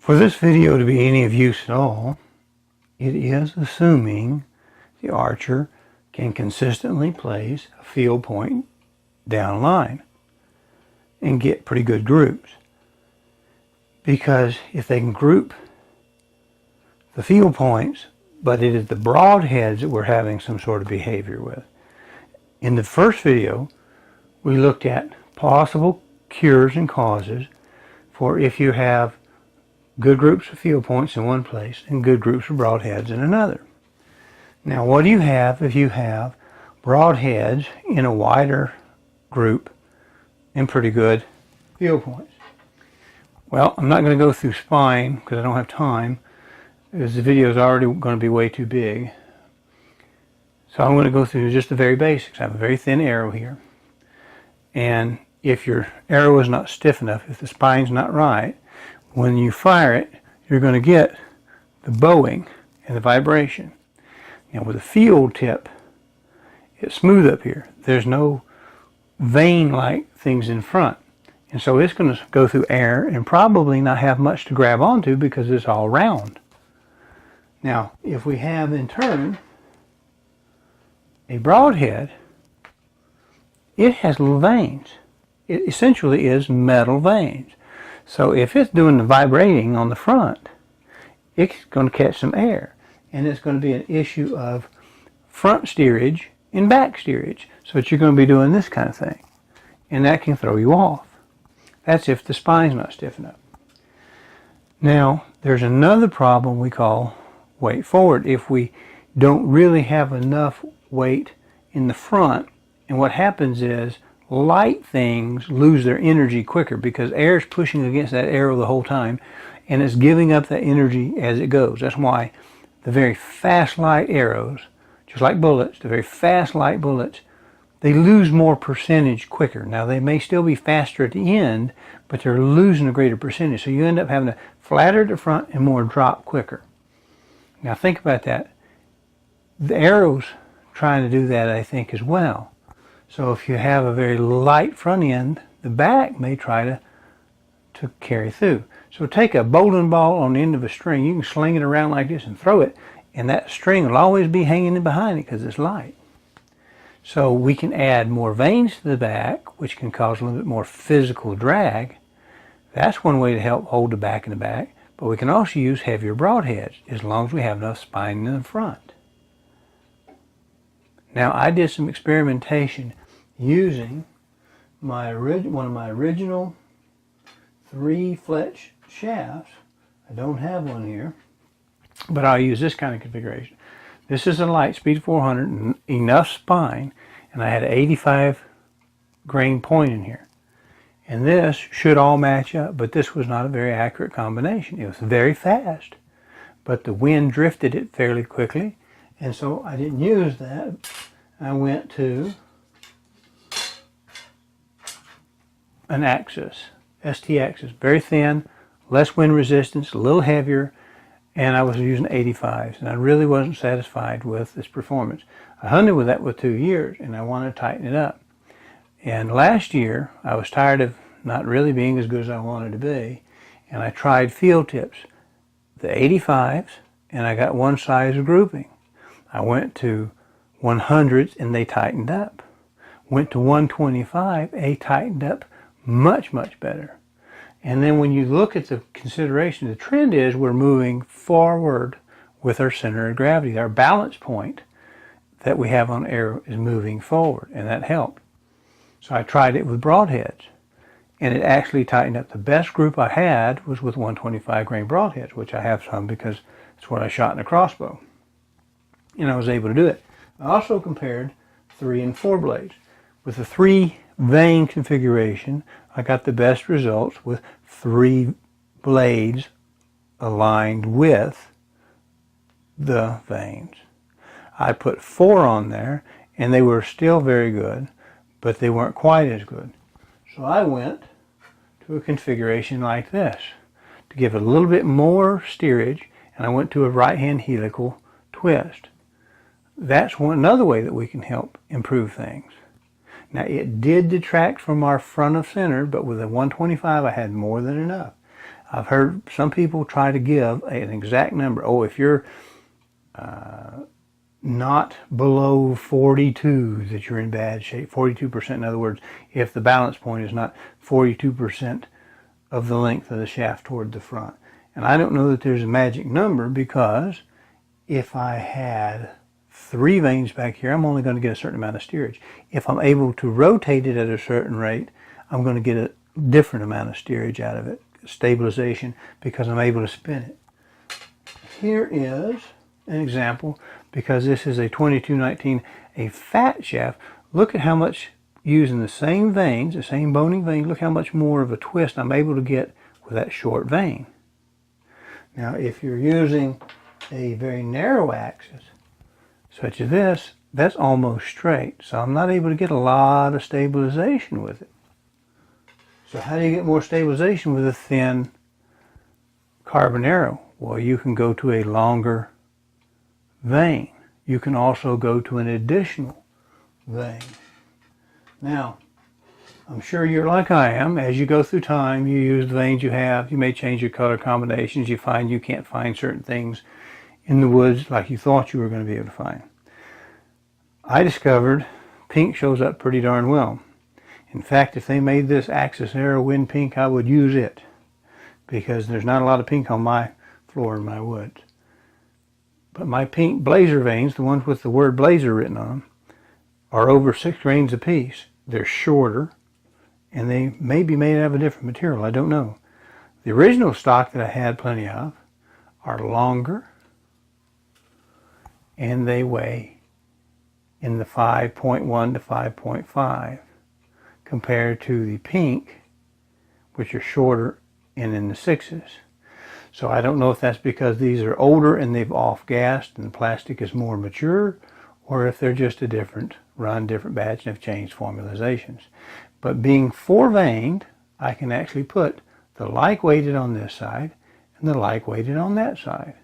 For this video to be any of use at all, it is assuming the archer can consistently place a field point down line and get pretty good groups. Because if they can group the field points, but it is the broadheads that we're having some sort of behavior with. In the first video, we looked at possible cures and causes for if you have good groups of field points in one place and good groups of broadheads in another. Now, what do you have if you have broadheads in a wider group and pretty good field points? Well, I'm not going to go through spine because I don't have time, because the video is already going to be way too big. So I'm going to go through just the very basics. I have a very thin arrow here. And if your arrow is not stiff enough, if the spine's not right, when you fire it, you're going to get the bowing and the vibration. Now with a field tip, it's smooth up here. There's no vein-like things in front. And so it's going to go through air and probably not have much to grab onto because it's all round. Now, if we have in turn a broadhead, it has little veins. It essentially is metal veins. So if it's doing the vibrating on the front, it's going to catch some air. And it's going to be an issue of front steerage and back steerage. So that you're going to be doing this kind of thing. And that can throw you off. That's if the spine's not stiff enough. Now, there's another problem we call weight forward. If we don't really have enough weight in the front, and what happens is light things lose their energy quicker because air is pushing against that arrow the whole time and it's giving up that energy as it goes. That's why the very fast light arrows, just like bullets, the very fast light bullets, they lose more percentage quicker. Now they may still be faster at the end, but they're losing a greater percentage. So you end up having to flatter at the front and more drop quicker. Now think about that. The arrow's trying to do that, I think, as well. So if you have a very light front end, the back may try to carry through. So take a bowling ball on the end of a string. You can sling it around like this and throw it, and that string will always be hanging in behind it because it's light. So we can add more veins to the back, which can cause a little bit more physical drag. That's one way to help hold the back in the back. But we can also use heavier broadheads as long as we have enough spine in the front. Now I did some experimentation using one of my original 3 fletch shafts. I don't have one here, but I'll use this kind of configuration. This is a Lightspeed 400 and enough spine, and I had an 85 grain point in here. And this should all match up, but this was not a very accurate combination. It was very fast, but the wind drifted it fairly quickly, and so I didn't use that. I went to an axis, ST axis, very thin, less wind resistance, a little heavier, and I was using 85s, and I really wasn't satisfied with this performance. I hunted with that for 2 years, and I wanted to tighten it up. And last year, I was tired of not really being as good as I wanted to be, and I tried field tips, the 85s, and I got one size grouping. I went to 100s, and they tightened up. Went to 125, they tightened up much, much better. And then when you look at the consideration, the trend is we're moving forward with our center of gravity. Our balance point that we have on arrow is moving forward, and that helped. So I tried it with broadheads, and it actually tightened up. The best group I had was with 125 grain broadheads, which I have some because it's what I shot in a crossbow. And I was able to do it. I also compared 3 and 4 blades. With the 3 vein configuration, I got the best results with 3 blades aligned with the veins. I put 4 on there, and they were still very good, but they weren't quite as good. So I went to a configuration like this to give it a little bit more steerage, and I went to a right-hand helical twist. That's another way that we can help improve things. Now it did detract from our front of center, but with a 125 I had more than enough. I've heard some people try to give an exact number. Oh, if you're not below 42, that you're in bad shape. 42%, in other words, if the balance point is not 42% of the length of the shaft toward the front. And I don't know that there's a magic number, because if I had 3 vanes back here, I'm only going to get a certain amount of steerage. If I'm able to rotate it at a certain rate, I'm going to get a different amount of steerage out of it, stabilization, because I'm able to spin it. Here is an example, because this is a 2219, a fat shaft. Look at how much, using the same vanes, the same boning vanes, look how much more of a twist I'm able to get with that short vane. Now, if you're using a very narrow axis, such as this, that's almost straight, so I'm not able to get a lot of stabilization with it. So how do you get more stabilization with a thin carbon arrow? Well, you can go to a longer vane. You can also go to an additional vane. Now, I'm sure you're like I am. As you go through time, you use the vanes you have. You may change your color combinations. You find you can't find certain things in the woods like you thought you were going to be able to find. I discovered pink shows up pretty darn well. In fact, if they made this axis arrow wind pink, I would use it, because there's not a lot of pink on my floor in my woods. But my pink blazer vanes, the ones with the word blazer written on them, are over 6 grains apiece. They're shorter, and they may be made out of a different material. I don't know. The original stock that I had plenty of are longer, and they weigh in the 5.1 to 5.5 compared to the pink, which are shorter and in the 6s. So I don't know if that's because these are older and they've off-gassed and the plastic is more mature, or if they're just a different run, different batch, and have changed formulations. But being 4-vaned, I can actually put the like weighted on this side and the like weighted on that side.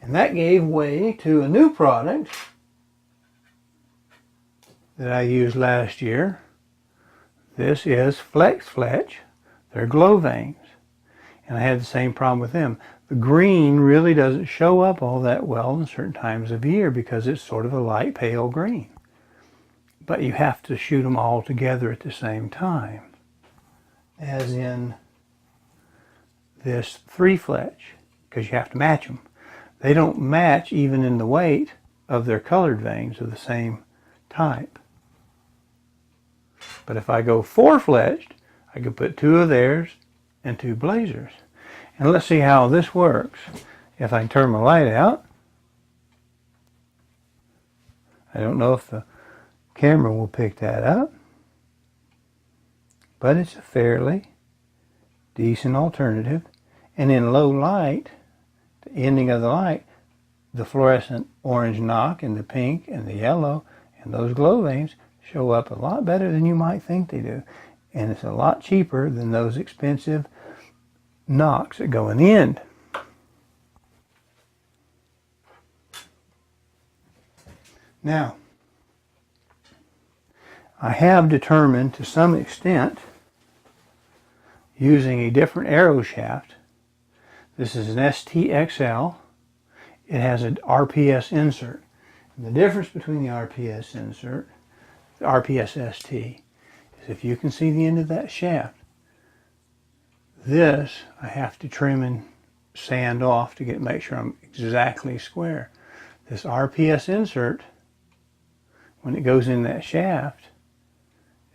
And that gave way to a new product that I used last year. This is Flex Fletch. They're glow vanes. And I had the same problem with them. The green really doesn't show up all that well in certain times of year, because it's sort of a light pale green. But you have to shoot them all together at the same time, as in this 3-fletch, because you have to match them. They don't match even in the weight of their colored vanes of the same type. But if I go 4-fletched, I could put 2 of theirs and 2 blazers. And let's see how this works. If I can turn my light out, I don't know if the camera will pick that up, but it's a fairly decent alternative. And in low light, the ending of the light, the fluorescent orange knock and the pink and the yellow and those glow vanes show up a lot better than you might think they do. And it's a lot cheaper than those expensive knocks that go in the end. Now, I have determined to some extent, using a different arrow shaft. This is an STXL. It has an RPS insert. And the difference between the RPS insert, the RPS ST, is if you can see the end of that shaft, this I have to trim and sand off to make sure I'm exactly square. This RPS insert, when it goes in that shaft,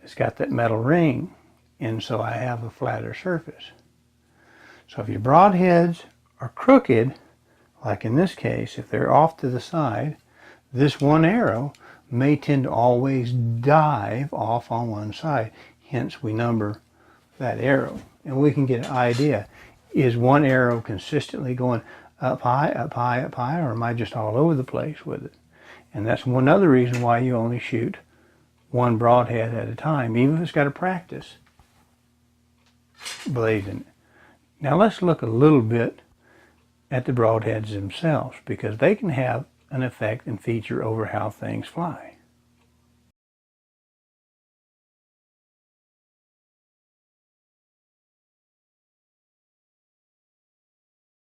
it's got that metal ring, and so I have a flatter surface. So if your broadheads are crooked, like in this case, if they're off to the side, this one arrow may tend to always dive off on one side. Hence, we number that arrow. And we can get an idea. Is one arrow consistently going up high, up high, up high, or am I just all over the place with it? And that's one other reason why you only shoot one broadhead at a time, even if it's got to practice blazing it. Now let's look a little bit at the broadheads themselves, because they can have an effect and feature over how things fly.